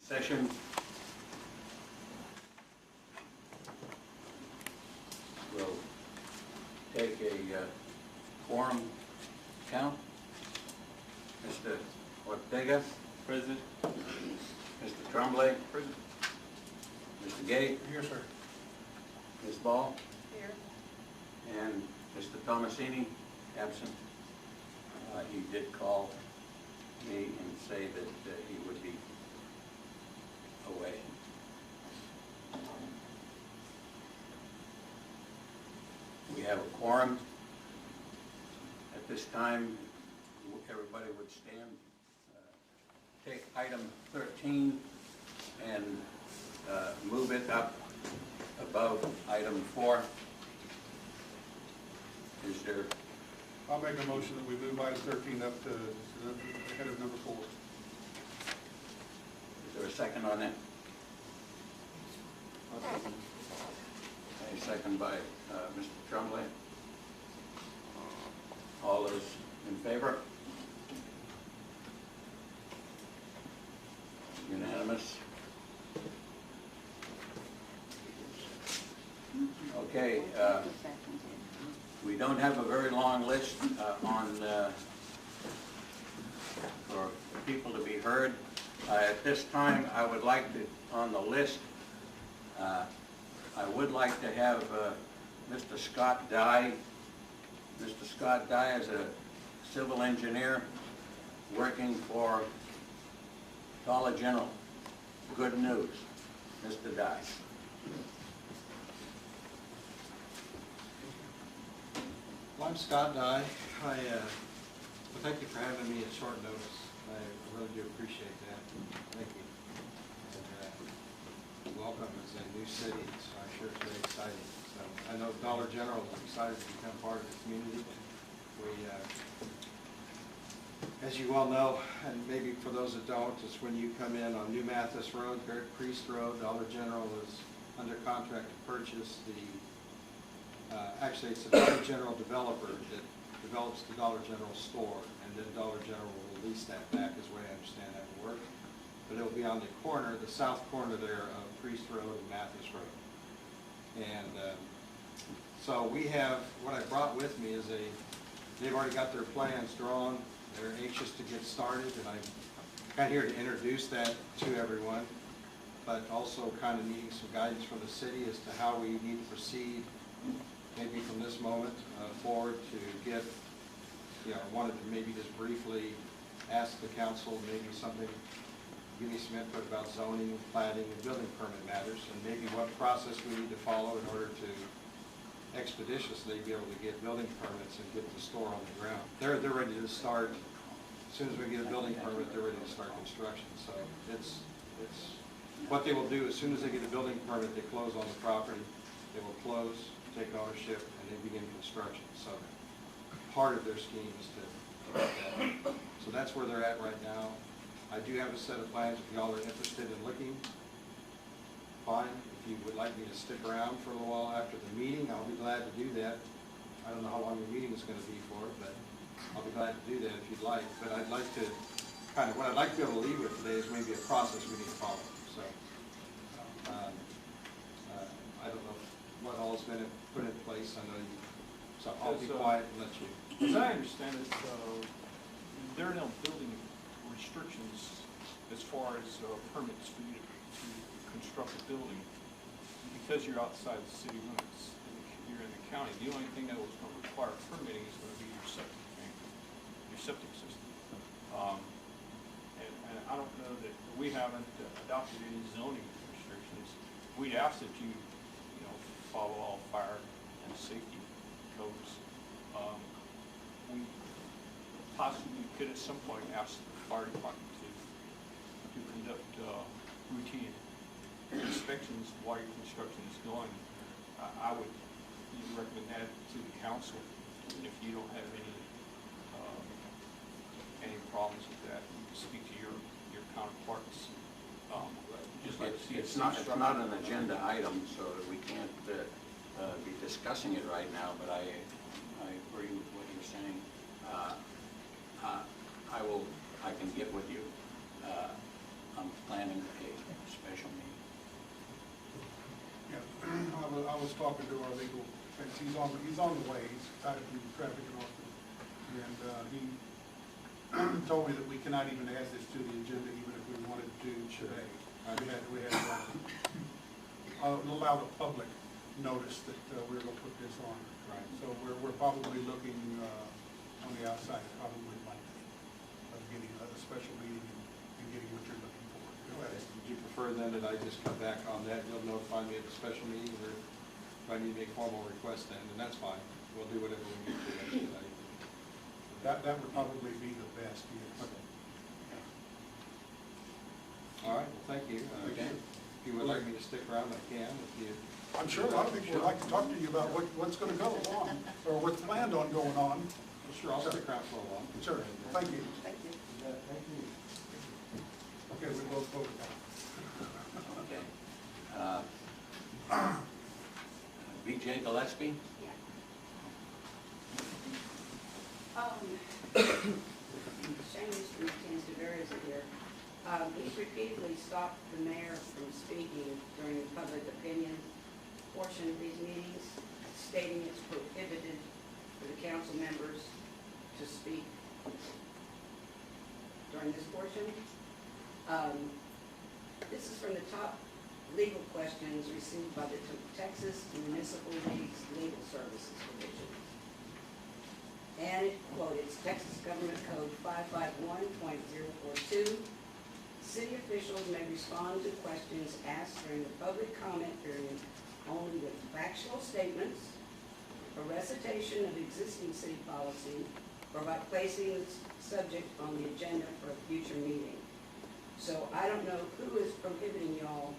Session. We'll take a quorum count. Mr. Ortega. Present. Mr. Tremblay. Present. Mr. Gay. Here, sir. Ms. Ball. Here. And Mr. Tomasini, absent. He did call me and say that he would be away. We have a quorum. At this time, everybody would stand. Take item 13 and move it up above item 4. Is there? I'll make a motion that we move item 13 up to ahead of number 4. Is there a second on that? A second by Mr. Tremblay. All those in favor? Unanimous. Okay. We don't have a very long list for people to be heard. At this time, I would like to, on the list, I would like to have Mr. Scott Dye. Mr. Scott Dye is a civil engineer working for Dollar General. Good news, Mr. Dye. Well, I'm Scott Dye. Well, thank you for having me at short notice. I really do appreciate that. Thank you. And welcome as a new city, so I'm sure it's very exciting. So I know Dollar General is excited to become part of the community. We, as you well know, and maybe for those that don't, it's when you come in on New Mathis Road, Barrett Priest Road, Dollar General is under contract to purchase the actually, it's a Dollar General developer that develops the Dollar General store, and then Dollar General will lease that back, is the way I understand that will work. But it'll be on the corner, the south corner there of Priest Road and Mathis Road. And so we have, what I brought with me is they've already got their plans drawn. They're anxious to get started, and I'm kind of here to introduce that to everyone, but also kind of needing some guidance from the city as to how we need to proceed maybe from this moment forward to get, I wanted to maybe just briefly ask the council maybe something, give me some input about zoning, planning, and building permit matters, and maybe what process we need to follow in order to expeditiously be able to get building permits and get the store on the ground. They're ready to start, as soon as we get a building permit, they're ready to start construction. So it's what they will do, as soon as they get a building permit, they close on the property, they will close, take ownership, and then begin construction. So part of their scheme is to get that. So that's where they're at right now. I do have a set of plans if y'all are interested in looking. Fine. If you would like me to stick around for a little while after the meeting, I'll be glad to do that. I don't know how long the meeting is going to be for, but I'll be glad to do that if you'd like. But I'd like to what I'd like to be able to leave with today is maybe a process we need to follow. So I don't know what all has been put in place. I know you, so I'll be quiet and let you. As I understand it, there are no building restrictions as far as permits for you to construct a building because you're outside the city limits. You're in the county. The only thing that was going to require permitting is going to be your septic tank, your septic system. And I don't know that we haven't adopted any zoning restrictions. We'd ask that you follow all fire and safety codes. We possibly could at some point ask the fire department to conduct routine inspections while your construction is going. I would recommend that to the council, and if you don't have any problems with that, speak to your counterparts. Just like to see it's not an agenda item, so that we can't be discussing it right now. But I agree with what you're saying. I can get with you. I'm planning a was talking to our legal, and he's on the way, he's tied up in traffic in Austin. And, he told me that we cannot even add this to the agenda even if we wanted to today. We had allow the public notice that, we're gonna put this on. Right. So we're probably looking, on the outside, probably likely of getting a special meeting and getting what you're looking for. Go ahead. Would you prefer then that I just come back on that, you'll notify me at the special meeting, or if I need to make formal request then, and that's fine. We'll do whatever we need to tonight. That would probably be the best, yes. Okay. All right, well, thank you. Thank you. If you would like me to stick around, I can, if you. I'm sure a lot of people would like to talk to you about what's gonna go on, or what's planned on going on. Well, sure, I'll stick around for a while. Sure, thank you. Thank you. Thank you. Okay, we both voted. Okay. B.J. Gillespie? Seamus from Ten Tavares here. He's repeatedly stopped the mayor from speaking during the public opinion portion of these meetings, stating it's prohibited for the council members to speak during this portion. This is from the top legal questions received by the Texas Municipal League's Legal Services Division. And it quoted Texas Government Code 551.042. City officials may respond to questions asked during the public comment period only with factual statements, a recitation of existing city policy, or by placing the subject on the agenda for a future meeting. So I don't know who is prohibiting y'all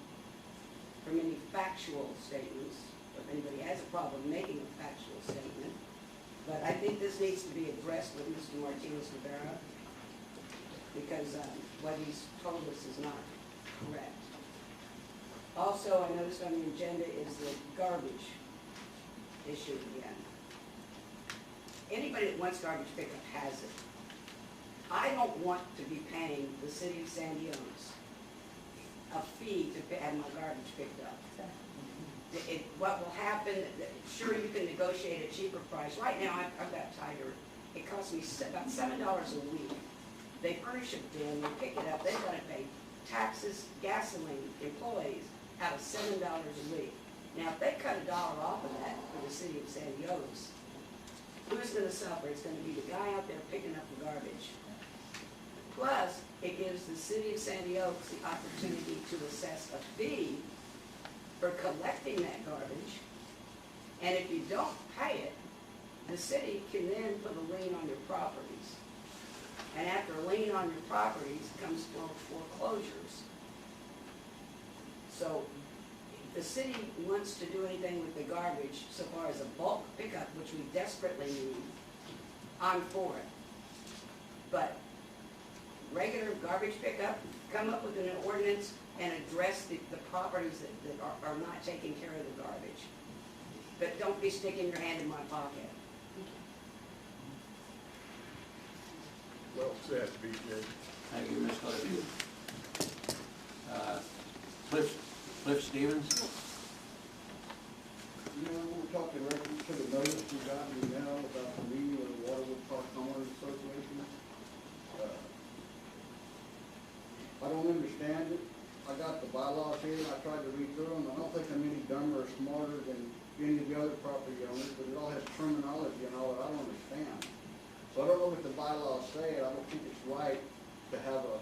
from any factual statements, if anybody has a problem making a factual statement. But I think this needs to be addressed with Mr. Martinez Rivera, because what he's told us is not correct. Also, I noticed on the agenda is the garbage issue again. Anybody that wants garbage pickup has it. I don't want to be paying the city of San Diego a fee to have my garbage picked up. What will happen, sure, you can negotiate a cheaper price. Right now, I've got Tiger. It costs me about $7 a week. They furnish a bin, they pick it up, they've got to pay taxes, gasoline, employees out of $7 a week. Now, if they cut $1 off of that for the city of San Diego, who's going to suffer? It's going to be the guy out there picking up the garbage. Plus, it gives the city of San Diego the opportunity to assess a fee for collecting that garbage. And if you don't pay it, the city can then put a lien on your properties. And after a lien on your properties comes foreclosures. So if the city wants to do anything with the garbage, so far as a bulk pickup, which we desperately need, I'm for it. But regular garbage pickup, come up with an ordinance and address the properties that are not taking care of the garbage. But don't be sticking your hand in my pocket. Well said, B.J. Thank you, Ms. Gillespie. Cliff Stevens? You know, we're talking reference to the notice we got in the mail about the meeting with the Waterwood Park Homeowners Association. I don't understand it. I got the bylaws here, I tried to read through them. I don't think I'm any dumber or smarter than any of the other property owners, but it all has terminology and all that I don't understand. So I don't know what the bylaws say, and I don't think it's right to have a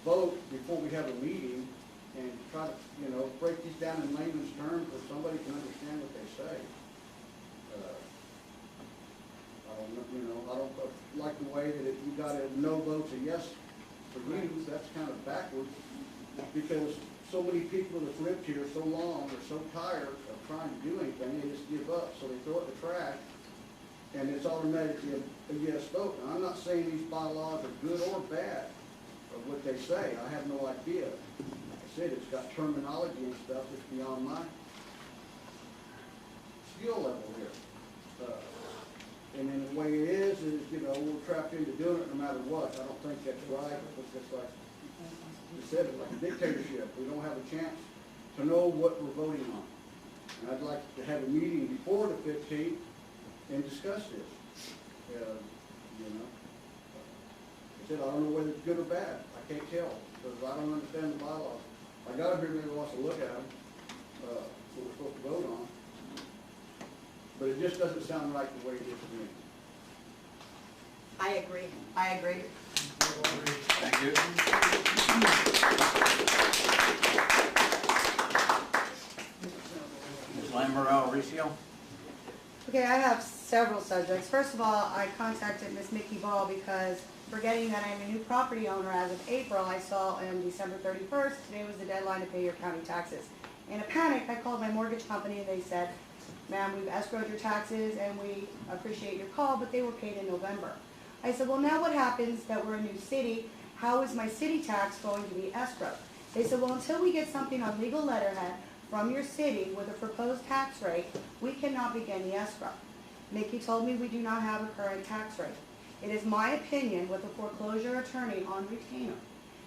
vote before we have a meeting and try to, break these down in layman's terms so somebody can understand what they say. I don't like the way that if you got a no vote's a yes for you, that's kind of backwards, because so many people that have lived here so long are so tired of trying to do anything, they just give up, so they throw it in the trash, and it's automatically a yes vote. Now, I'm not saying these bylaws are good or bad, of what they say, I have no idea. Like I said, it's got terminology and stuff that's beyond my skill level here. And then the way it is, we're trapped into doing it no matter what. I don't think that's right. It's just like you said, it's like a dictatorship. We don't have a chance to know what we're voting on. And I'd like to have a meeting before the 15th and discuss this. You know, I said, I don't know whether it's good or bad. I can't tell, because I don't understand the bylaws. I got up here, maybe wants to look at them, what we're supposed to vote on. But it just doesn't sound right the way it is to me. I agree. I agree. Thank you. Ms. Lamorelle Recio? Okay, I have several subjects. First of all, I contacted Miss Mickey Ball because forgetting that I'm a new property owner as of April, I saw on December 31st, today was the deadline to pay your county taxes. In a panic, I called my mortgage company and they said, ma'am, we've escrowed your taxes and we appreciate your call, but they were paid in November. I said, well, now what happens that we're a new city? How is my city tax going to be escrowed? They said, well, until we get something on legal letterhead from your city with a proposed tax rate, we cannot begin the escrow. Mickey told me we do not have a current tax rate. It is my opinion with a foreclosure attorney on retainer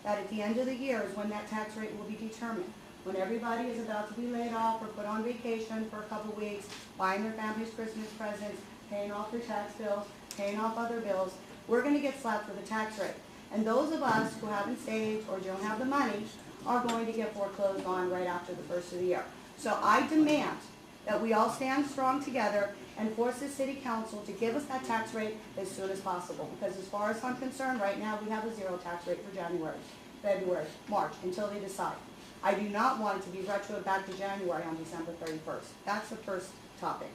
that at the end of the year is when that tax rate will be determined. When everybody is about to be laid off or put on vacation for a couple weeks, buying their families Christmas presents, paying off their tax bills, paying off other bills, we're going to get slapped with a tax rate. And those of us who haven't saved or don't have the money are going to get foreclosed on right after the first of the year. So I demand that we all stand strong together and force the city council to give us that tax rate as soon as possible. Because as far as I'm concerned, right now we have a zero tax rate for January, February, March, until they decide. I do not want it to be retroed back to January on December 31st. That's the first topic.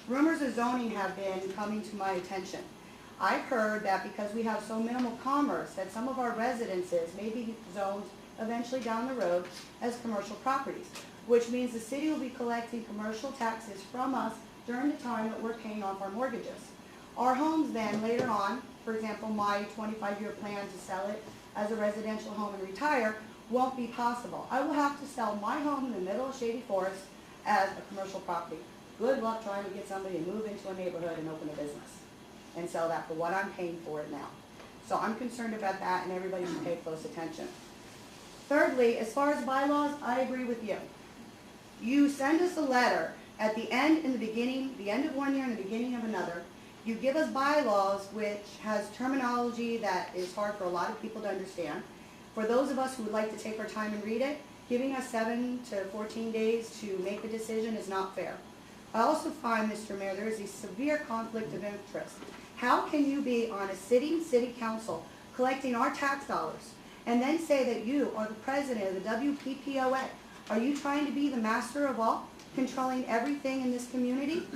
Rumors of zoning have been coming to my attention. I've heard that because we have so minimal commerce that some of our residences may be zoned eventually down the road as commercial properties, which means the city will be collecting commercial taxes from us during the time that we're paying off our mortgages. Our homes then later on, for example, my 25-year plan to sell it as a residential home and retire won't be possible. I will have to sell my home in the middle of Shady Forest as a commercial property. Good luck trying to get somebody to move into a neighborhood and open a business and sell that for what I'm paying for it now. So I'm concerned about that, and everybody should pay close attention. Thirdly, as far as bylaws, I agree with you. You send us a letter at the end and the beginning, the end of one year and the beginning of another. You give us bylaws which has terminology that is hard for a lot of people to understand. For those of us who would like to take our time and read it, giving us 7 to 14 days to make a decision is not fair. I also find, Mr. Mayor, there is a severe conflict of interest. How can you be on a sitting city council collecting our tax dollars and then say that you are the president of the WPPOA? Are you trying to be the master of all, controlling everything in this community?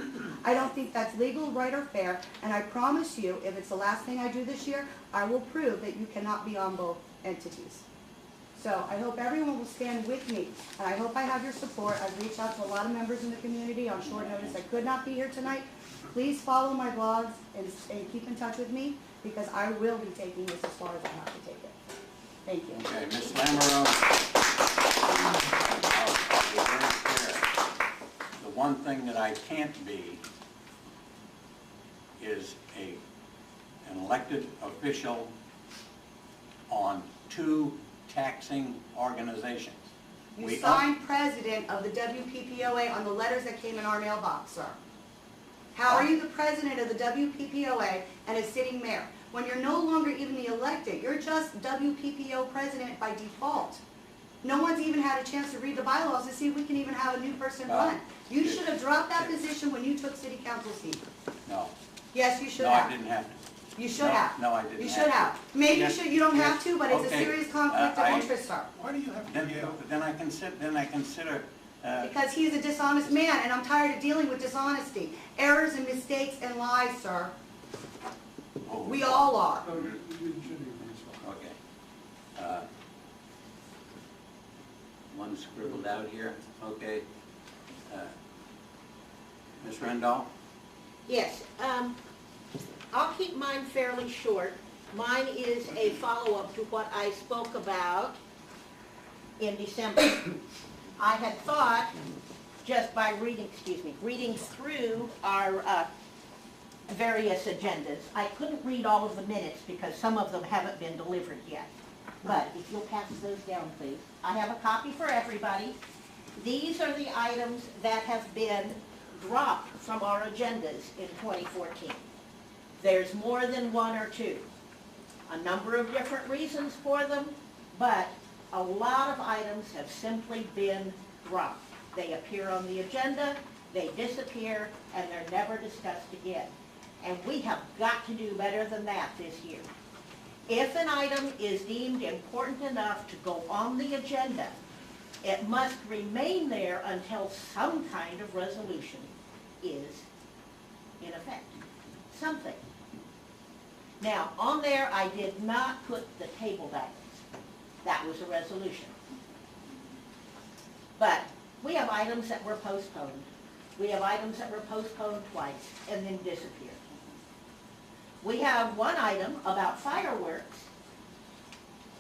I don't think that's legal, right, or fair, and I promise you, if it's the last thing I do this year, I will prove that you cannot be on both entities. So I hope everyone will stand with me, and I hope I have your support. I've reached out to a lot of members in the community on short notice that could not be here tonight. Please follow my blogs and keep in touch with me, because I will be taking this as far as I have to take it. Thank you. Okay, Ms. Lamorelle. I'll be very clear. The one thing that I can't be is an elected official on 2 taxing organizations. You signed president of the WPPOA on the letters that came in our mailbox, sir. How are you the president of the WPPOA and a sitting mayor? When you're no longer even the elected, you're just WPPO president by default. No one's even had a chance to read the bylaws to see if we can even have a new person run. You should have dropped that position when you took city council seat. No. Yes, you should No, have. I didn't have to. You should have. No, I didn't You have should to. have. Maybe Yes, you don't have yes, to, but it's a okay. serious conflict of interest, sir. Why do you have to yell? Then I consider, Because he's a dishonest man, and I'm tired of dealing with dishonesty. Errors and mistakes and lies, sir. oh, We all are. No, you shouldn't even respond. Okay. One scribbled out here, okay. Ms. Rendall? Yes, I'll keep mine fairly short. Mine is a follow-up to what I spoke about in December. I had thought, just by reading through our various agendas, I couldn't read all of the minutes because some of them haven't been delivered yet. But if you'll pass those down, please. I have a copy for everybody. These are the items that have been dropped from our agendas in 2014. There's more than one or two. A number of different reasons for them, but a lot of items have simply been dropped. They appear on the agenda, they disappear, and they're never discussed again. And we have got to do better than that this year. If an item is deemed important enough to go on the agenda, it must remain there until some kind of resolution is in effect. Something. Now, on there, I did not put the table balance. That was a resolution. But we have items that were postponed. We have items that were postponed twice and then disappeared. We have one item about fireworks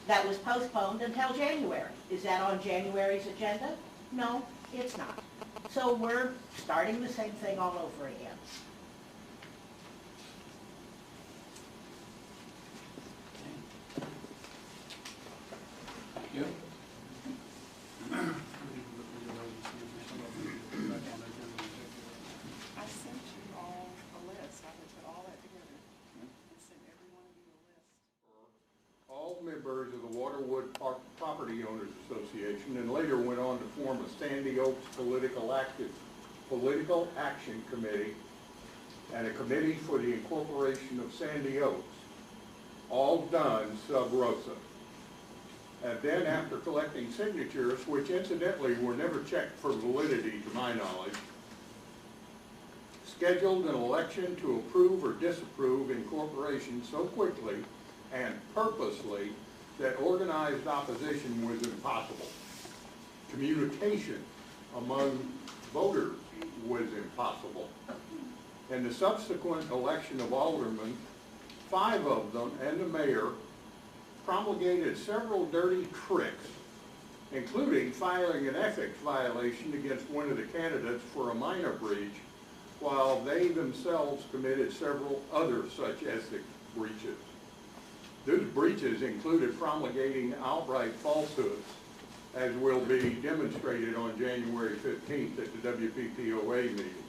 that was postponed until January. Is that on January's agenda? No, it's not. So we're starting the same thing all over again. You? I sent you all a list. I would put all that together and send every one of you a list. All members of the Waterwood Park Property Owners Association, and later went on to form a Sandy Oaks Political Action Committee and a committee for the incorporation of Sandy Oaks, all done sub rosa. And then after collecting signatures, which incidentally were never checked for validity to my knowledge, scheduled an election to approve or disapprove incorporation so quickly and purposely that organized opposition was impossible. Communication among voters was impossible. In the subsequent election of aldermen, 5 of them and the mayor promulgated several dirty tricks, including filing an ethics violation against one of the candidates for a minor breach, while they themselves committed several other such ethics breaches. Those breaches included promulgating outright falsehoods, as will be demonstrated on January 15th at the WPPOA meeting,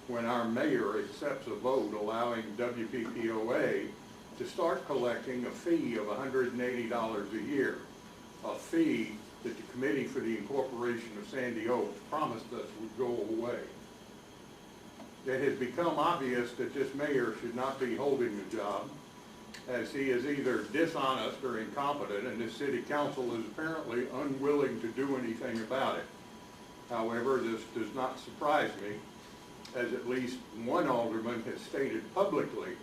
when our mayor accepts a vote allowing WPPOA to start collecting a fee of $180 a year, a fee that the Committee for the Incorporation of Sandy Oaks promised us would go away. It has become obvious that this mayor should not be holding the job, as he is either dishonest or incompetent, and the city council is apparently unwilling to do anything about it. However, this does not surprise me, as at least one alderman has stated publicly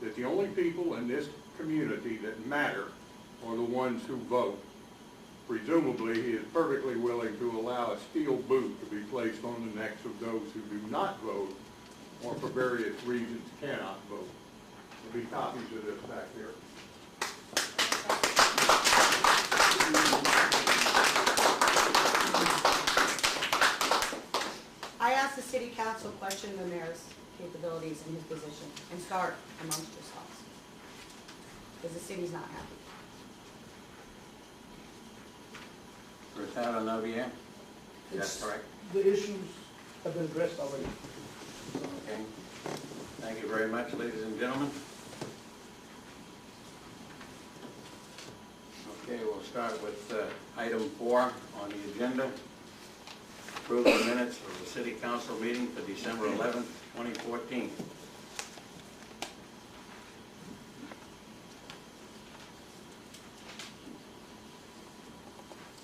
that the only people in this community that matter are the ones who vote. Presumably, he is perfectly willing to allow a steel boot to be placed on the necks of those who do not vote or for various reasons cannot vote. There'll be copies of this back there. I asked the city council question the mayor's capabilities and his position, and start amongst yourselves. Because the city's not happy. Rosado Novia, is that correct? The issues have been addressed already. Okay. Thank you very much, ladies and gentlemen. Okay, we'll start with item 4 on the agenda. Approve the minutes of the City Council meeting for December 11th, 2014.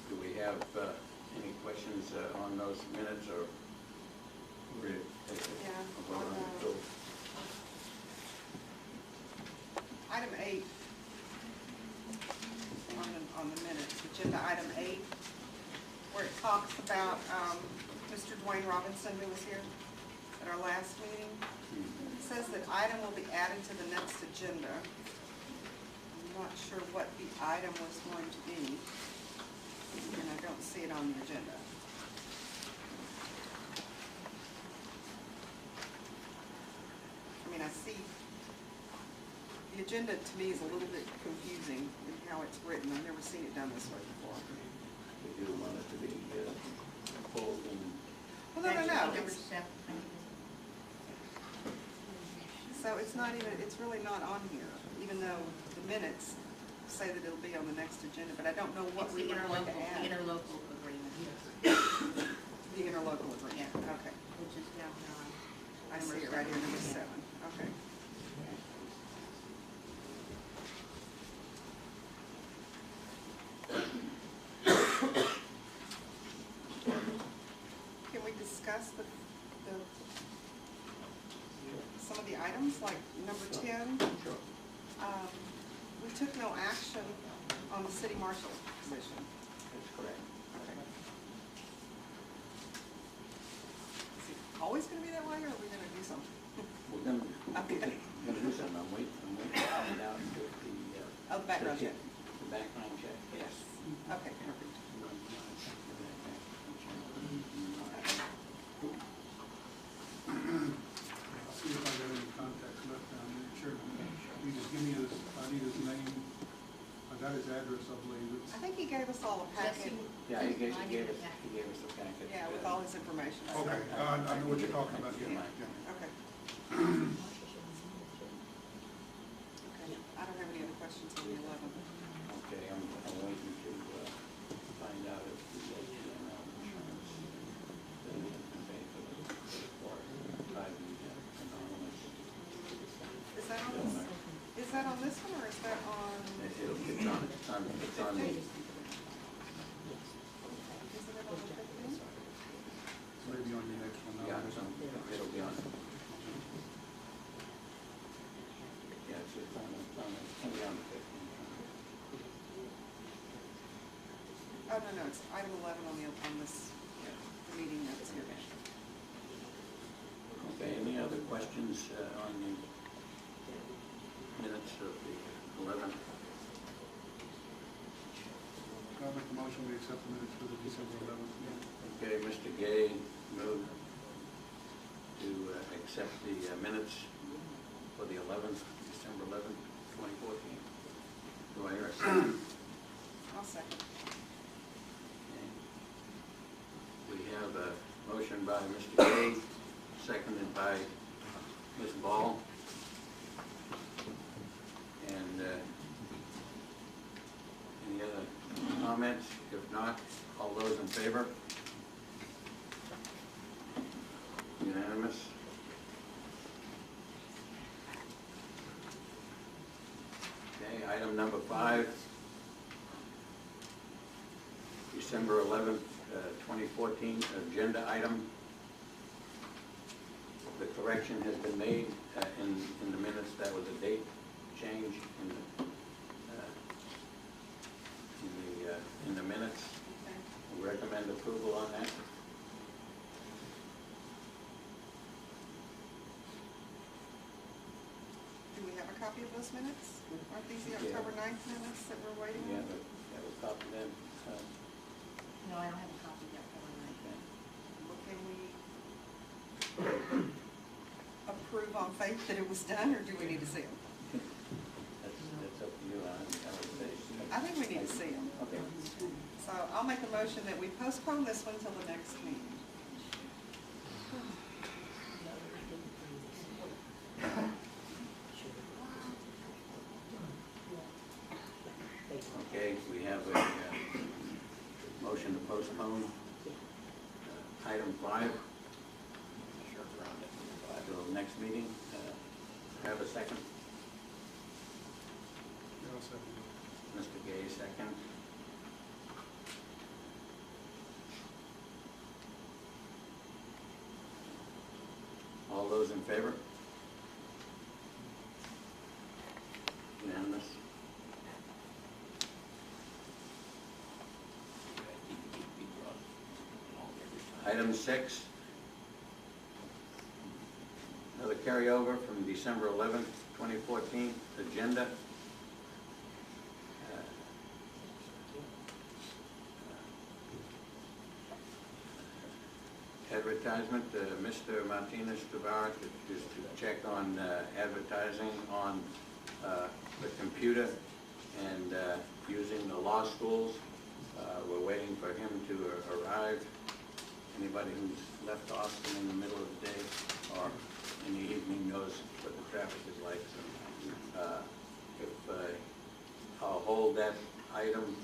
Do we have any questions on those minutes, or we're ready to take it? Yeah, Vote on it? Go. Item 8, on the minutes, agenda item 8, where it talks about Mr. Dwayne Robinson, who was here at our last meeting. It says that item will be added to the next agenda. I'm not sure what the item was going to be, and I don't see it on the agenda. I mean, I see, the agenda to me is a little bit confusing in how it's written. I've never seen it done this way before. do want it to be pulled and Well, no, That's no, number it's, 7. so it's not even, it's really not on here, even though the minutes say that it'll be on the next agenda, but I don't know what It's we the were going to interlocal, add. interlocal agreement, The interlocal agreement, okay. which is down on. I see it right here, number 7, okay. Can we discuss some of the items, like number 10? We took no action on the city marshal position. that's correct. Okay. Is it always gonna be that way, or are we gonna do something? We're gonna, Okay. do something, I'm waiting to find out if the. Oh, the background check. The background check, yes. Okay, perfect. I'll see if I got any contacts left down there, sure. You just give me his, I need his name, I got his address, I believe. It's- I think he gave us all a packet, Yeah, he gave us the packet. yeah, with all his information. Okay, I know what you're talking about, yeah, yeah. Okay. Okay, I don't have any other questions on the 11. Okay, I'm waiting to find out if the GML insurance thing can pay for by the anonymous. Is that on this, is that on this one, or is that on, It's on the, isn't it on the 15th? Maybe on your next one. yeah, it'll be on. Yeah, it's on the 15th. Oh, no, it's item 11 on this meeting notes here. Okay, any other questions on the minutes of the 11th? I'll make the motion, we accept the minutes for the December 11th meeting. Okay, Mr. Gay moved to accept the minutes for the 11th, December 11th, 2014. Do I hear a second? I'll second. Okay. We have a motion by Mr. Gay, seconded by Ms. Ball. And any other comments? If not, all those in favor? Unanimous? Okay, item number 5, December 11th, 2014, agenda item. The correction has been made in the minutes. That was a date change in the minutes. Okay. We recommend approval on that. Do we have a copy of those minutes? Aren't these the Yeah. October 9th minutes that we're waiting Yeah, on? that was copied then. No, I don't have a copy yet for Okay. Well, can we approve on faith that it was done, or do we need to see them? That's up to you. I would say. I think we need to see them. Okay. So I'll make a motion that we postpone this one till the next meeting. Okay, we have a motion to postpone item 5 till next meeting. Have a second? Yeah, I'll second it. Mr. Gay, second. All those in favor? Unanimous? Item 6, another carryover from December 11th, 2014 agenda. Advertisement, Mr. Martinez Tavares is to check on advertising on the computer and using the law schools We're waiting for him to arrive. Anybody who's left Austin in the middle of the day or in the evening knows what the traffic is like. So I'll hold that item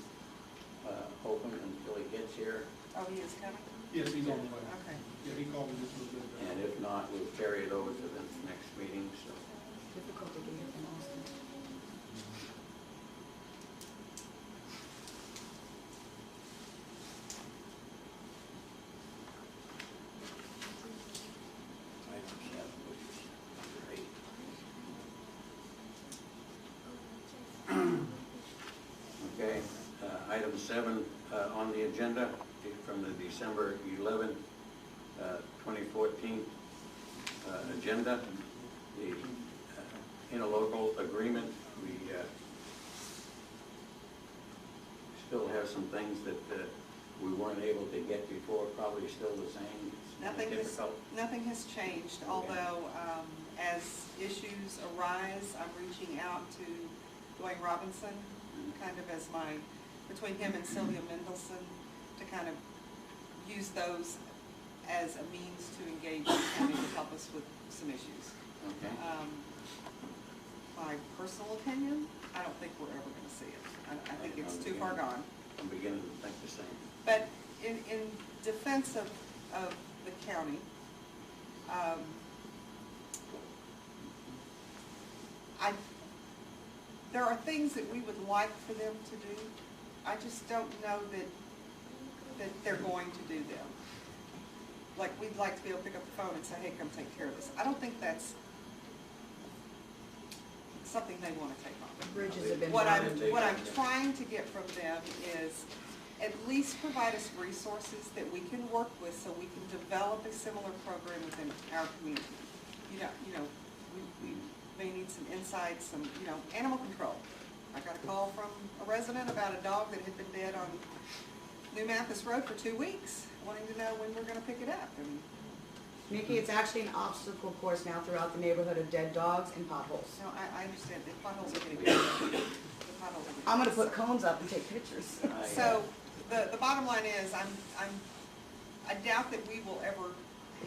open until he gets here, Oh, he is coming? Yes, he's on the way. Okay. Yeah, he called me just a little bit ago. and if not, we'll carry it over to the next meeting. So Difficult to get here from Austin. item 7, which is great. Okay, item 7 on the agenda from the December 11, 2014 agenda, the interlocal agreement. We still have some things that we weren't able to get before, probably still the same. It's kinda difficult. Nothing has changed, although as issues arise, I'm reaching out to Dwayne Robinson, kind of as between him and Sylvia Mendelson, to kind of use those as a means to engage the county to help us with some issues. Okay. My personal opinion, I don't think we're ever going to see it. I think it's too far gone. I'm beginning to think the same. But in defense of the county, there are things that we would like for them to do. I just don't know that they're going to do them. Like, we'd like to be able to pick up the phone and say, hey, come take care of this. I don't think that's something they want to take on. Bridges have been What I'm burned. trying to get from them is at least provide us resources that we can work with so we can develop a similar program within our community. You know, we may need some insight, some, animal control. I got a call from a resident about a dog that had been dead on New Mathis Road for 2 weeks, wanting to know when we're gonna pick it up. And Nikki, it's actually an obstacle course now throughout the neighborhood of dead dogs and potholes. so I understand the potholes are getting bigger. The potholes are getting I'm gonna bigger. put cones up and take pictures. So the bottom line is, I doubt that we will ever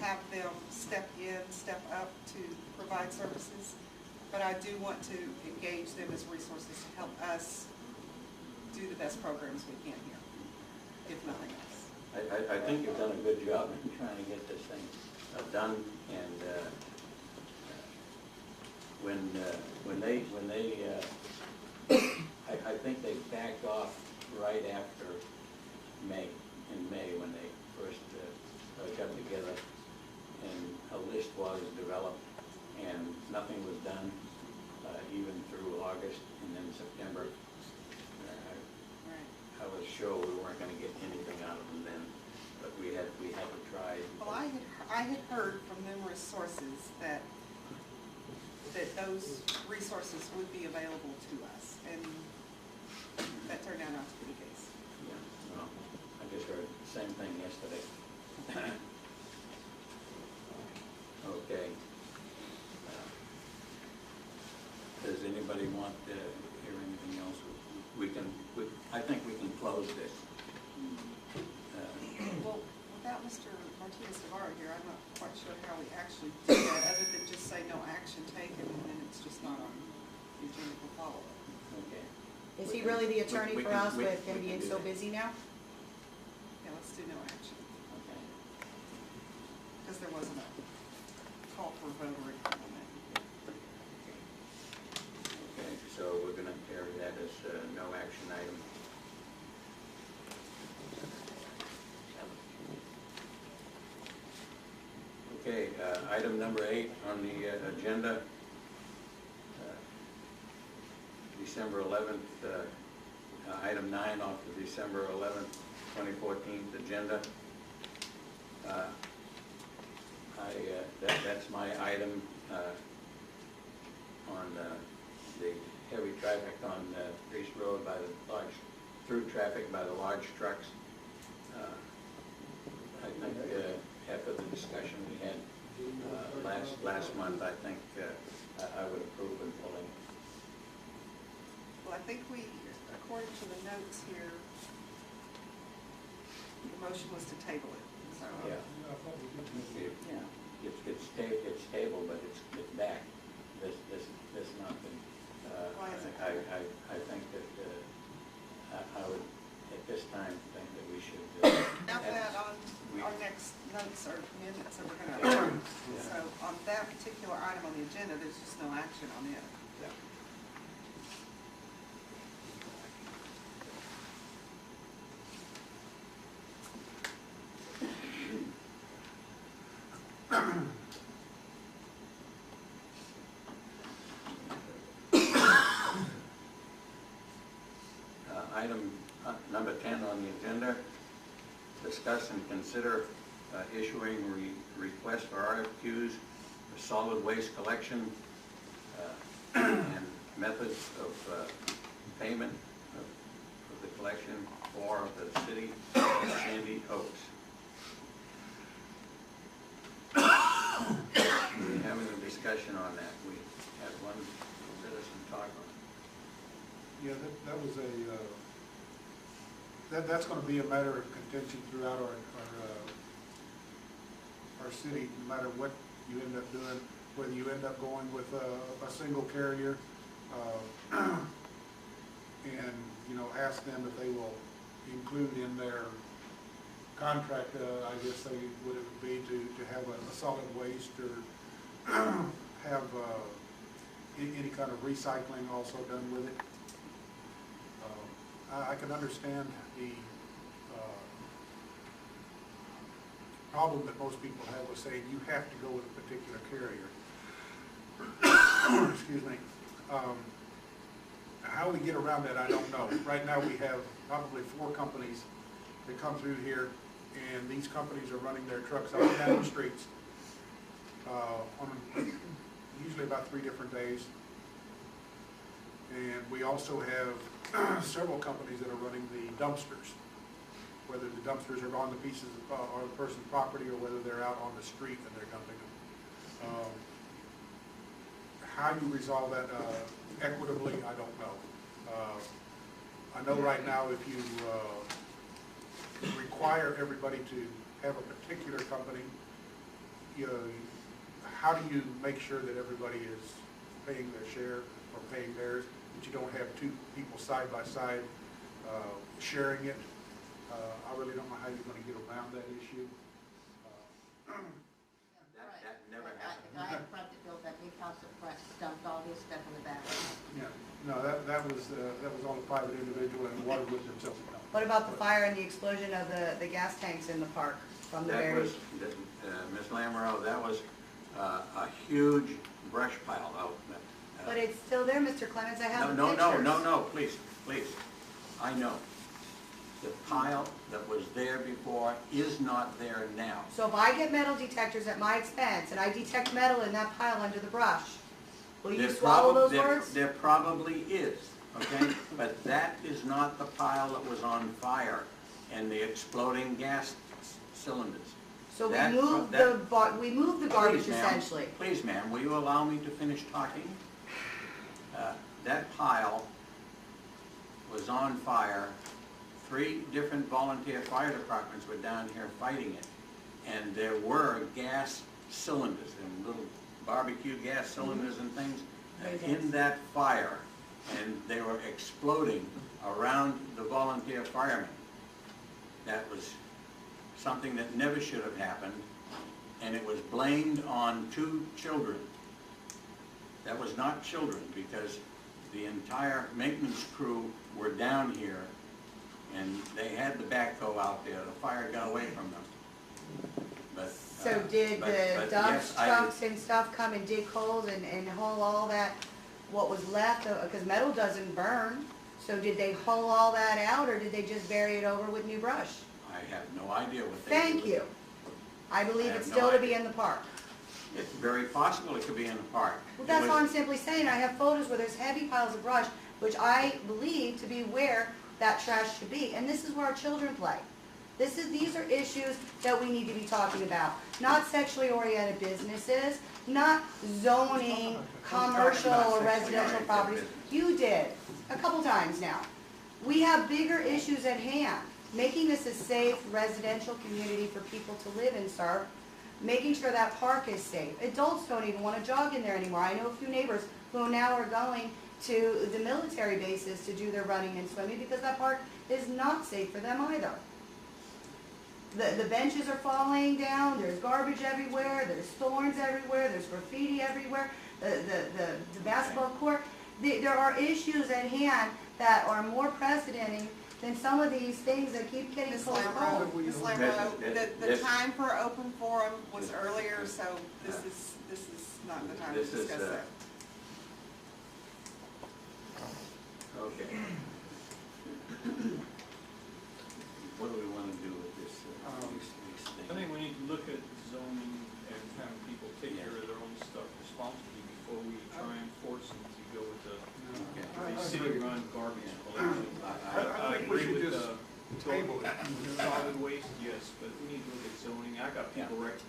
have them step up to provide services, but I do want to engage them as resources to help us do the best programs we can here, if nothing else. I think you've done a good job in trying to get this thing done, and when they I think they backed off right after in May when they first got together, and a list was developed, and nothing was done even through August, and then September. I was sure we weren't going to get anything out of them then, but we had to try. Well, I had heard from numerous sources that those resources would be available to us, and that turned out not to be the case. Yeah, well, I just heard the same thing yesterday. Okay. Does anybody want to hear anything else? I think we can close this. Well, without Mr. Martinez-Navarro here, I'm not quite sure how we actually do that, other than just say no action taken, and then it's just not on the agenda for follow-up. Okay. Is he really the attorney We for can- us we- with him we can being do so that. busy now? Yeah, let's do no action, Okay. because there wasn't a call for a vote or anything on that. Okay, so we're going to carry that as no action item. Okay, item number 8 on the agenda, December 11th, item 9 off the December 11th, 2014 agenda. That's my item on the heavy traffic on Priest Road by the large, through traffic by the large trucks. I think after the discussion we had last month, I think I would approve in pulling. Well, I think we, according to the notes here, The motion was to table it, so. Yeah. I thought we did. Yeah, it's stable, but it's back. This nothing. Why is it? I think that, I would, at this time, think that we should. Now that on we- our next notes or minutes that we're gonna approve, so on that particular item on the agenda, there's just no action on it. Yeah. Item number 10 on the agenda, discuss and consider issuing requests for RFQs for solid waste collection and methods of payment of the collection for the city of Sandy Oaks. We're having a discussion on that. We had one citizen talk on it. Yeah, that was that's gonna be a matter of contention throughout our city, no matter what you end up doing, whether you end up going with a single carrier, and, you know, ask them if they will include in their contract, I guess they would it be to have a solid waste or have any kind of recycling also done with it. I can understand the problem that most people have with saying you have to go with a particular carrier. Excuse me. How we get around that, I don't know. Right now we have probably 4 companies that come through here, and these companies are running their trucks up and down the streets on usually about 3 different days. And we also have several companies that are running the dumpsters, whether the dumpsters are on the pieces or the person's property or whether they're out on the street and they're dumping them. How you resolve that equitably, I don't know. I know right now if you require everybody to have a particular company, you know, how do you make sure that everybody is paying their share or paying theirs, that you don't have 2 people side by side sharing it? I really don't know how you're going to get around that issue. That never happened. The guy in front that built that big house at Press dumped all his stuff in the back. Yeah, no, that was all a private individual and Waterwood themselves. What about the fire and the explosion of the gas tanks in the park from the That very? was, Ms. Lamoureux, that was a huge brush pile out. But it's still there, Mr. Clemens, I have the No, pictures. no, please, I know. The pile that was there before is not there now. So if I get metal detectors at my expense and I detect metal in that pile under the brush, will you swallow those words? There probably is, okay? But that is not the pile that was on fire and the exploding gas cylinders. So we That- moved that- we moved the garbage Please, ma'am. essentially. Please, ma'am, will you allow me to finish talking? That pile was on fire. 3 different volunteer fire departments were down here fighting it. And there were gas cylinders, and little barbecue gas cylinders and things in that fire. And they were exploding around the volunteer firemen. That was something that never should have happened, and it was blamed on 2 children. That was not children, because the entire maintenance crew were down here, and they had the backhoe out there. The fire got away from them. But, So did the but dump yes, I- trucks and stuff come and dig holes and haul all that, what was left, because metal doesn't burn, so did they haul all that out, or did they just bury it over with new brush? I have no idea what they did. Thank you. I believe I it's have no still to be idea. in the park. It's very possible it could be in the park. Well, It that's was- all I'm simply saying. I have photos where there's heavy piles of brush, which I believe to be where that trash should be. And this is where our children play. These are issues that we need to be talking about. Not sexually oriented businesses, not zoning, commercial or residential properties. You did, a couple times now. We have bigger issues at hand. making this a safe residential community for people to live in, sir. Making sure that park is safe. Adults don't even want to jog in there anymore. I know a few neighbors who now are going to the military bases to do their running and swimming because that park is not safe for them either. The benches are falling down, there's garbage everywhere, there's thorns everywhere, there's graffiti everywhere, the basketball court. There are issues at hand that are more precedenting than some of these things that keep getting Ms. postponed. Lambo, Ms. Lambo, the This- time for open forum was earlier, so this is not the time to This is, discuss that. Okay. What do we want to do with this, these things? I think we need to look at zoning and having people take care of their own stuff responsibly before we try and force them to go with the city-run garbage collection. I think we agree should with just table it. solid waste, yes, but we need to look at zoning. I got people right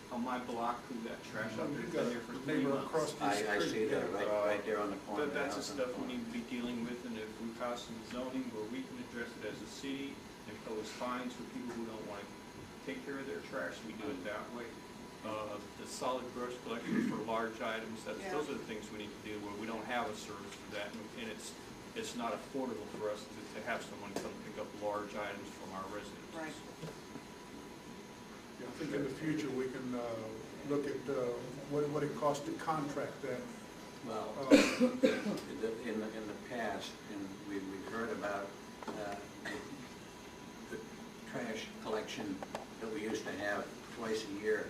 on my block who got trash out there, been there for 3 Neighbor months. across the street. I see that right there on the corner. But that's the of the stuff house. we need to be dealing with, and if we pass some zoning where we can address it as a city, impose fines for people who don't want to take care of their trash, we do it that way. The solid brush collection for large items, those are the things we need to do, where we don't have a service for that, and it's not affordable for us to have someone come pick up large items from our residents. Right. Yeah, I think in the future, we can look at what it costs to contract that. Well, in the past, and we've heard about the trash collection that we used to have twice a year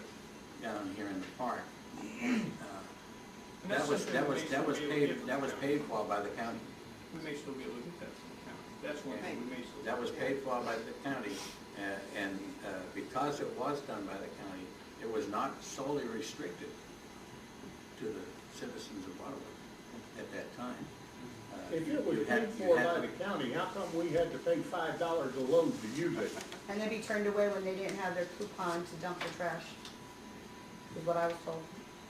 down here in the park. And that's something we may still be able to get from That was the paid for by the county. We may still be able to get that from the county. That's one thing we may still. That was paid for by the county, and because it was done by the county, it was not solely restricted to the citizens of Waterloo at that time. If it was You had- paid you for had by to- the county, how come we had to pay $5 a load to use it? And they'd be turned away when they didn't have their coupon to dump the trash, is what I was told.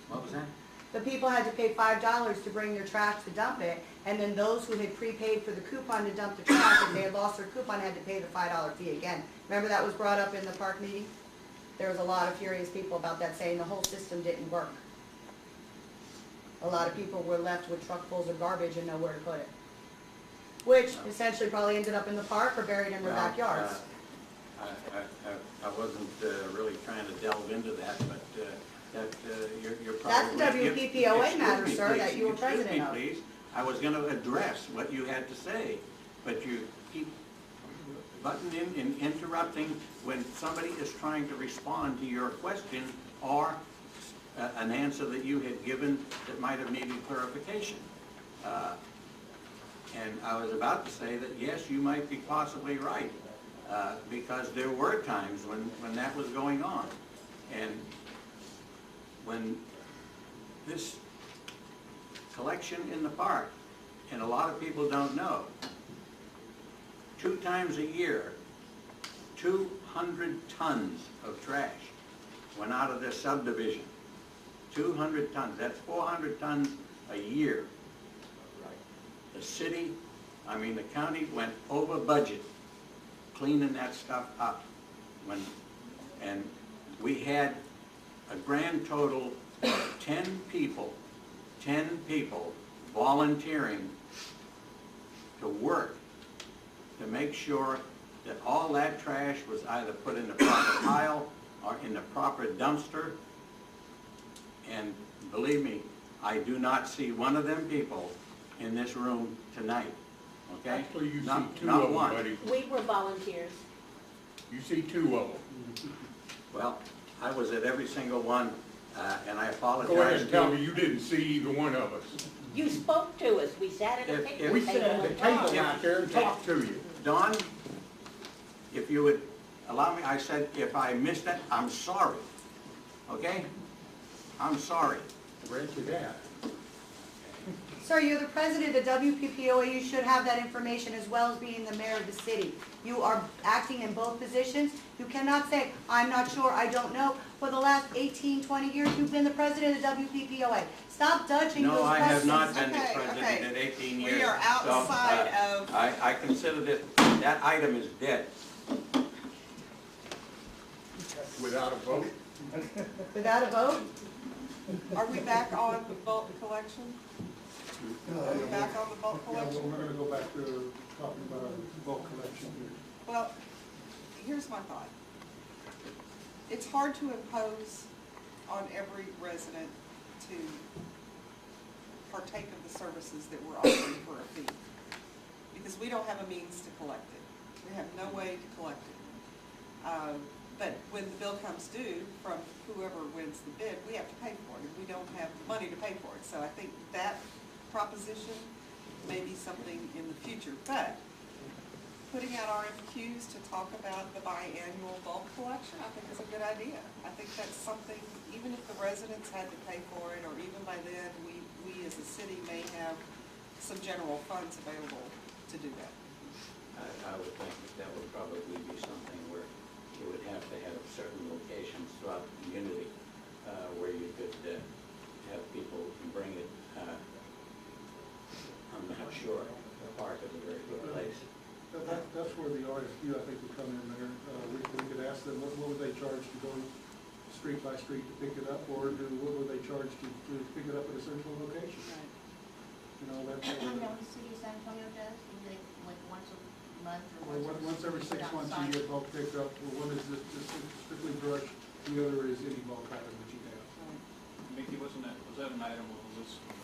What was that? The people had to pay $5 to bring their trash to dump it, and then those who had prepaid for the coupon to dump the trash, if they had lost their coupon, had to pay the $5 fee again. Remember that was brought up in the park meeting? There was a lot of furious people about that, saying the whole system didn't work. A lot of people were left with truckfuls of garbage and nowhere to put it. Which essentially probably ended up in the park or buried in their Well, backyards. I wasn't really trying to delve into that, but you're That's probably... the WPPOA Excuse matter, me, sir, please. that you were Excuse president me, of. please. I was going to address what you had to say, but you keep butting in and interrupting when somebody is trying to respond to your question or an answer that you had given that might have needed clarification. And I was about to say that, yes, you might be possibly right, because there were times when that was going on. And when this collection in the park, and a lot of people don't know, 2 times a year, 200 tons of trash went out of this subdivision. 200 tons, that's 400 tons a year. The city, the county went over budget cleaning that stuff up. And we had a grand total of 10 people volunteering to work to make sure that all that trash was either put in the proper pile or in the proper dumpster. And believe me, I do not see one of them people in this room tonight, okay? Actually, you see Not- 2 not of them, one. buddy. We were volunteers. You see 2 of them. Well, I was at every single one, and I apologize. Go ahead and tell me you didn't see either one of us. You spoke to us. We sat at a If- picnic if- We table sat at the and table talked. out there and talked to you. Don, if you would allow me, I said, if I missed it, I'm sorry, okay? I'm sorry. Grant you that. Sir, you're the president of WPPOA, you should have that information as well as being the mayor of the city. You are acting in both positions. You cannot say, I'm not sure, I don't know. For the last 18, 20 years, you've been the president of WPPOA. Stop dodging those No, I have questions. not been the Okay, president okay. in 18 We years. are outside of- I consider that item is dead. Without a vote? Without a vote? Are we back on bulk collection? Are we back on the bulk Yeah, well, collection? we're gonna go back to talking about our bulk collection here. Well, here's my thought. It's hard to impose on every resident to partake of the services that we're offering for a fee, because we don't have a means to collect it. We have no way to collect it. But when the bill comes due from whoever wins the bid, we have to pay for it, and we don't have money to pay for it. So I think that proposition may be something in the future, but putting out RFQs to talk about the biannual bulk collection, I think is a good idea. I think that's something, even if the residents had to pay for it, or even by then, we as a city may have some general funds available to do that. I would think that would probably be something where you would have to have certain locations throughout the community where you could have people bring it. I'm not sure. The park is a very good place. That's where the RFQ, I think, would come in there. We could ask them, what would they charge to go street by street to pick it up, or what would they charge to pick it up at a central location? You know, that's. I know the city of San Antonio does, maybe like once a month or Well, once every 6 months you outside. get bulk picked up. Well, one is strictly brush, the other is any bulk item that you have. Mickey, was that an item on the list of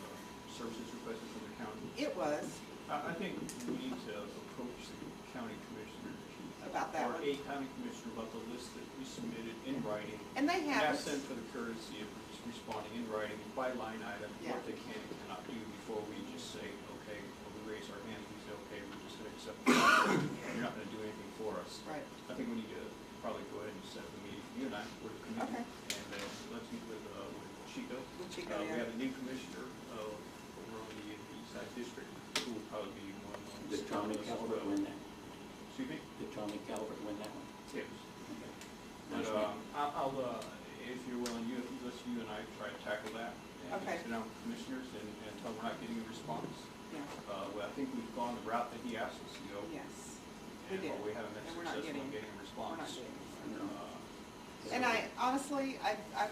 services requested from the county? It was I think we need to approach the county commissioner. about that Or one. a county commissioner about the list that we submitted in writing. And they have Ask it. them for the courtesy of just responding in writing by line item, Yeah. what they can and cannot do before we just say, okay, when we raise our hand, we say, okay, we're just gonna accept the offer. You're not gonna do anything for us. Right. I think we need to probably go ahead and set the meeting, you and I, we're the committee. Okay. And let's meet with Chico. With Chico, We yeah. have a new commissioner over on the east side district, who will probably be one. Did Tommy Calvert win that? Excuse me? Did Tommy Calvert win that one? Yes. Okay. But, Nice meeting. I'll, if you're willing, let's you and I try to tackle that. And Okay. sit down with commissioners and tell them we're not getting a response. Yeah, Well, I think we've gone the route that he asked us to go. yes, we And did. we haven't been And we're not successful in getting- getting a We're not response. getting it. Uh, And I honestly, I've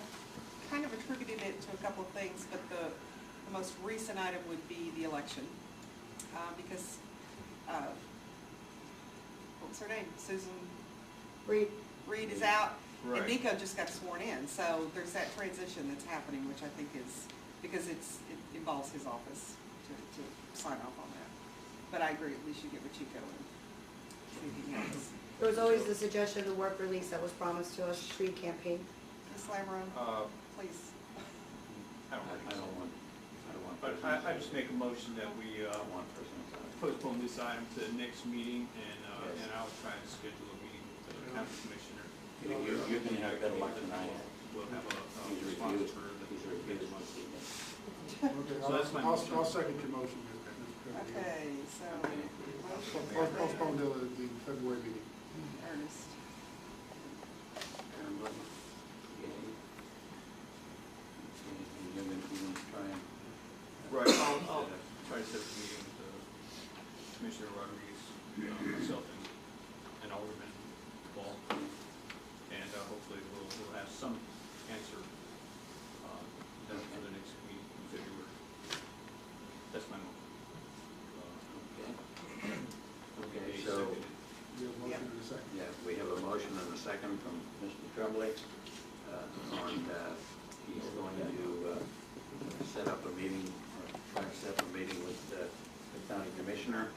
kind of attributed it to a couple of things, but the most recent item would be the election. Because, what was her name? Susan Reed? Reed is out, and Right. Nico just got sworn in, so there's that transition that's happening, which I think is, because it involves his office to sign off on that. But I agree, we should get with Chico and see if he helps. There was always the suggestion of the work release that was promised to us, street campaign. Ms. Lamron, please. I don't think I so. don't want. But I just make a motion that we I don't want President. postpone this item to the next meeting, and I'll try and schedule a meeting with the county commissioner. You can have better luck than I have. We'll have a He's response refused, for the he's refused. next month. Okay, So that's my motion. I'll second your motion, Mr. President. Okay, so, Okay. motion Postpone till the February meeting. Ernest. And you're going to try and. Right, I'll try to set a meeting with Commissioner Rodriguez, myself, and Alderman Ball. And hopefully we'll have some answer done for the next meeting in February. That's my motion. Okay, so, Seconded. We have a motion and a second. yeah, we have a motion and a second from Mr. Tremblay. And he's going to set up a meeting, or try to set up a meeting with the county commissioner.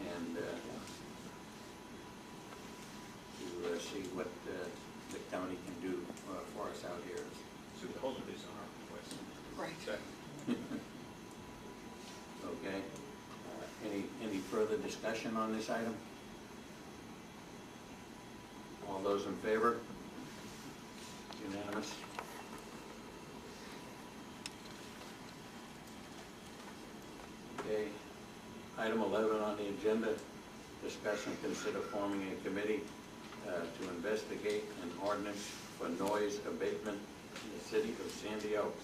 And to see what the county can do for us out here. So the hold of this on our request. Right. Second. Okay. Any further discussion on this item? All those in favor? Unanimous? Okay. Item 11 on the agenda, discuss and consider forming a committee to investigate an ordinance for noise abatement in the city of Sandy Oaks.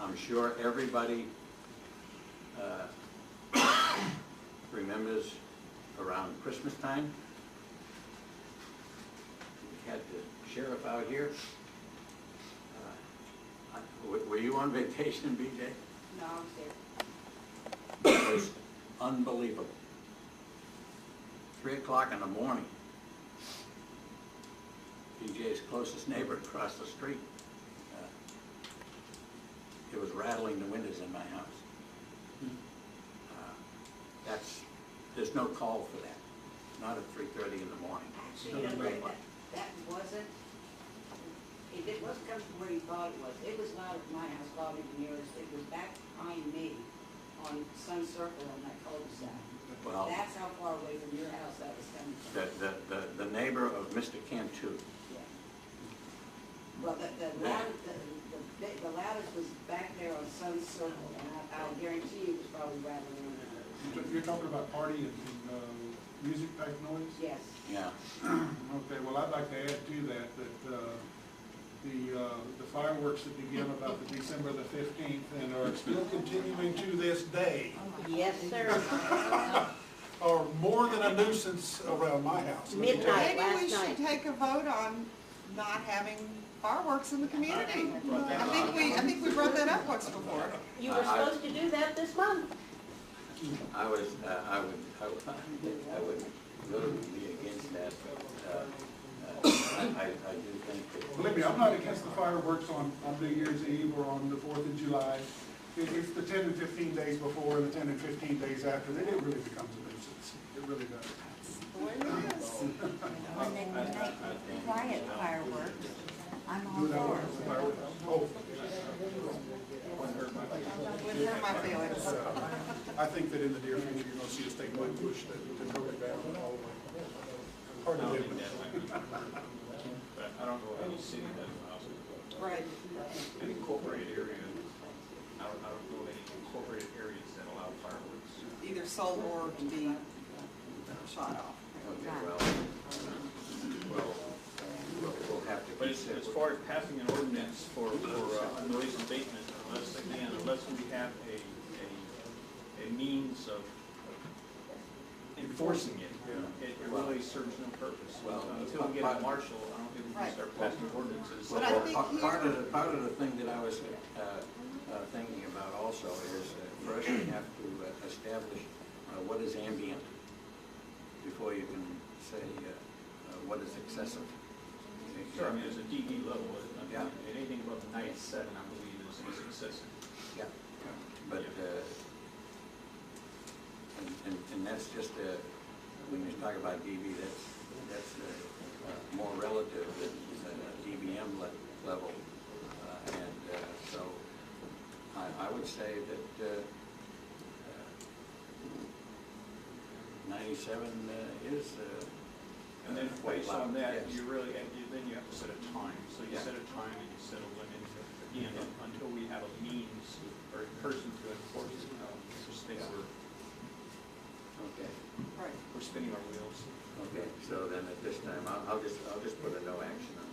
I'm sure everybody remembers around Christmas time. We had the sheriff out here. Were you on vacation, BJ? No, I'm there. It was unbelievable. 3 o'clock in the morning. BJ's closest neighbor across the street. It was rattling the windows in my house. There's no call for that, not at 3:30 in the morning. Actually, that wasn't, it wasn't coming from where you thought it was. It was louder at my house, probably the nearest. It was back behind me on Sun Circle on that cul-de-sac. Well, That's how far away from your house that was coming from. the neighbor of Mr. Cantu. Yeah. Well, the loudest was back there on Sun Circle, and I'll guarantee you it was probably rattling on the windows. You're talking about party and music type noise? Yes. Yeah. Okay, well, I'd like to add to that, the fireworks that begin about the December the 15th and are still continuing to this day Yes, sir. are more than a nuisance around my house. Midnight. Maybe we last should night. take a vote on not having fireworks in the community. I think we brought that up once before. You were supposed to do that this month. I would really be against that. I do think that. Believe me, I'm not against the fireworks on New Year's Eve or on the 4th of July. It's the 10 and 15 days before and the 10 and 15 days after, then it really becomes a nuisance. It really does. When they quiet fireworks, I'm all Do that for one, it. fireworks. Oh, Wouldn't hurt my feelings. I think that in the near future, you're gonna see a statewide push to go it down all the way. Hard to live with. But I don't know any city that allows it. Right. An incorporated area, I don't know any incorporated areas that allow fireworks. Either sold or to be shot off. Okay, well, we'll have to But as consider. far as passing an ordinance for noise abatement, unless we have a means of enforcing it, it really serves no purpose. Well, Until we get a marshal, I don't think we can start passing ordinances. But I think Part of the thing that I was thinking about also is first we have to establish what is ambient before you can say what is excessive. Sure, I mean, there's a DB level, Yeah. anything above 97, I believe, is excessive. Yeah, but, and that's just, when you talk about DB, that's more relative than DBM level. And so I would say that 97 is And then quite based on loud, that, yes. you really, then you have to set a time. So you Yeah. set a time and you set a limit, again, until we have a means or a person to enforce it. Just think Okay, Right. we're spinning our wheels. okay, so then at this time, I'll just put a no action on it.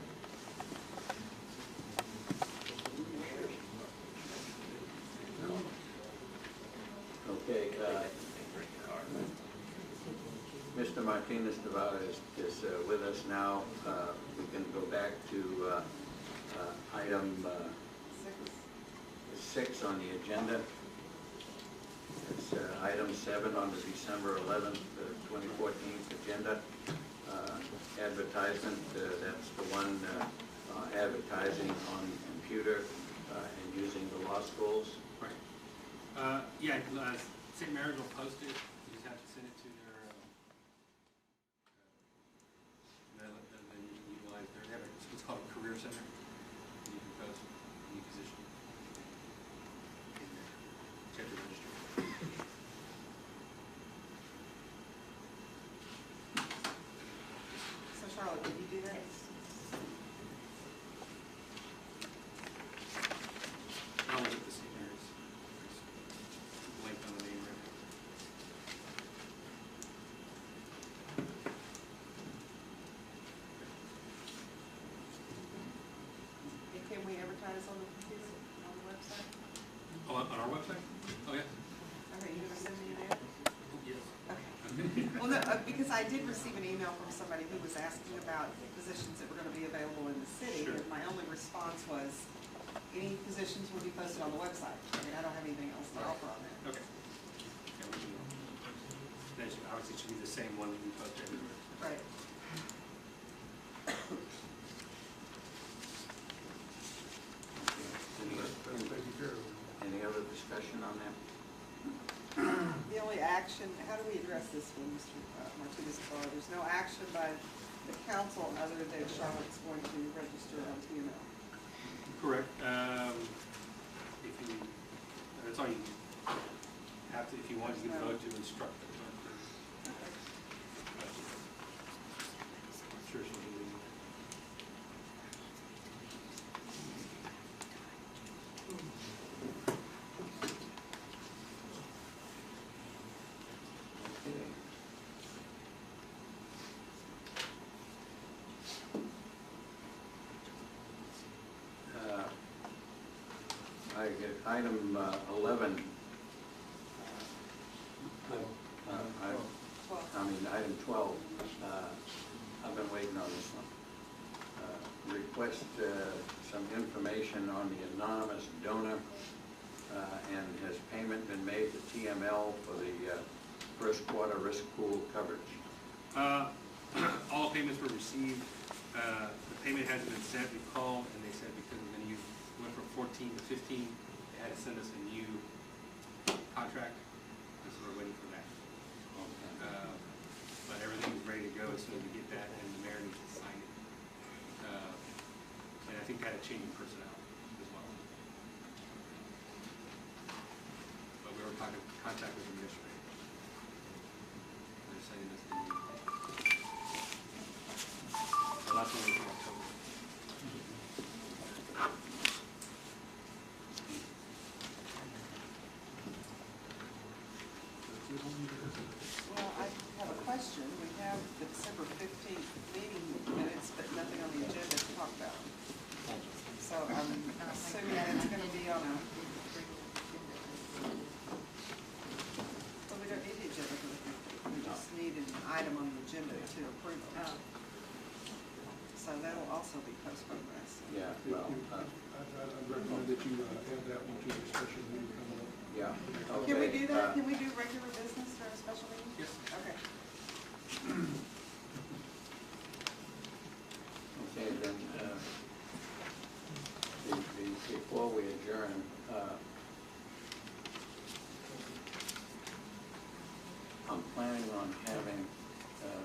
Okay, Mr. Martinez Navarro is with us now. We can go back to item 6 on the agenda. It's item 7 on the December 11th, 2014 agenda. Advertisement, that's the one advertising on computer and using the law schools. Right. Yeah, St. Mary's will post it, you just have to send it to their, then you can utilize they have what's called a career center, and you can post any position. You have to register. So Charlotte, did you do that? I'll look at the St. Mary's. There's a link on the name right now. And can we advertise on the computer, on the website? Oh, on our website? Oh, yeah. Okay, you gonna send me an ad? Yes. Okay. Well, no, because I did receive an email from somebody who was asking about positions that were gonna be available in the city, Sure. and my only response was, any positions will be posted on the website. I mean, I don't have anything else to offer on that. Okay. Yeah, we can, then obviously it should be the same one that we post everywhere. Right. Any other discussion on that? The only action, how do we address this one, Mr. Martinez-Barr? There's no action by the council other than Charlotte's going to register on TML. Correct. If you, that's all you have to, if you want, you can vote to instruct them. Sure, she'll be leaving. I get item 11. Item 12. I've been waiting on this one. Request some information on the anonymous donor, and has payment been made to TML for the first quarter risk pool coverage? All payments were received. The payment hasn't been sent. We called and they said because we're going to went from 14 to 15, they had to send us a new contract. And so we're waiting for that. But everything's ready to go as soon as we get that, and the mayor needs to sign it. And I think that had changed personnel as well. But we were in contact with the administrator. They're saying this the new thing. The last one was in October. Well, I have a question. We have the December 15th meeting minutes, but nothing on the agenda to talk about. So I'm assuming that it's going to be on a, well, we don't need the agenda for the 15th. We just need an item on the agenda to approve it. So that'll also be postponed, I assume. Yeah, well, I'd recommend that you add that one to the special meeting coming up. yeah. Can we Okay, do that? Can we do regular business for a special meeting? Yes. Okay. Okay, then, before we adjourn, I'm planning on having,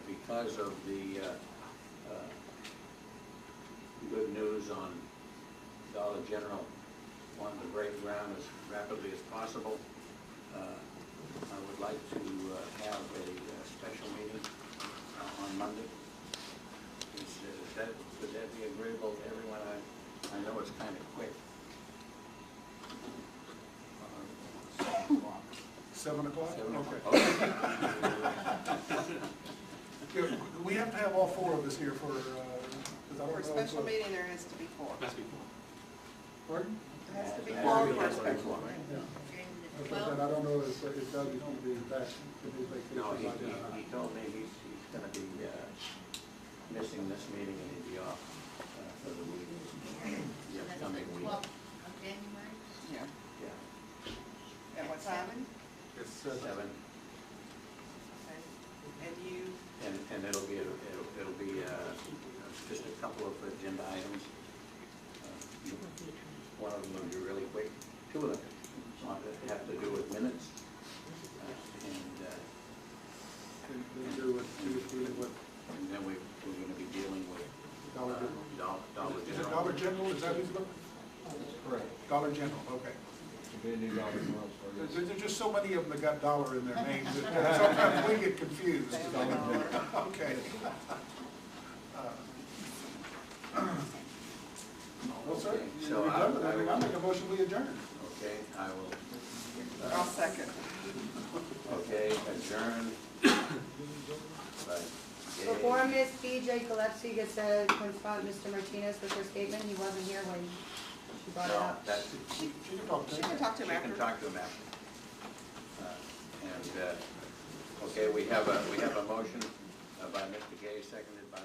because of the good news on Dollar General wanting to break ground as rapidly as possible, I would like to have a special meeting on Monday. Would that be agreeable to everyone? I know it's kind of quick. 7 o'clock? 7 o'clock. Okay. Yeah, we have to have all 4 of us here for, because I don't know. For a special meeting, there has to be 4. Must be cool. Pardon? There has to be It 4 has to for be a a special special meeting. Yeah. Okay, then I don't know if Doug is going to be back from his vacation. No, I did not. he told me he's gonna be missing this meeting and he'll be off for the week, the That's the upcoming week. 12th of January. Yeah. Yeah, At what time? It's 7. 7, Okay. And you, and it'll be just a couple of agenda items. One of them will be really quick, 2 of them have to do with minutes. And then we're gonna be dealing with Dollar General. Dollar Is it General. Dollar General? Is that who's looking? Correct. Dollar General, okay. To be a new Dollar General store, yes. There's just so many of them that got dollar in their names that sometimes we get confused. Family Dollar. Okay. Well, sir, Okay, so we're done with I that. will- I'll make a motion, we adjourn. Okay, I will. I'll second. Okay, adjourn. Before Ms. B.J. Gillespie gets to confront Mr. Martinez with her statement, he wasn't here when she brought it No, up. that's, She can talk to She him. can talk to him she after. can talk to him after. Okay, we have a motion by Mr. Gay, seconded by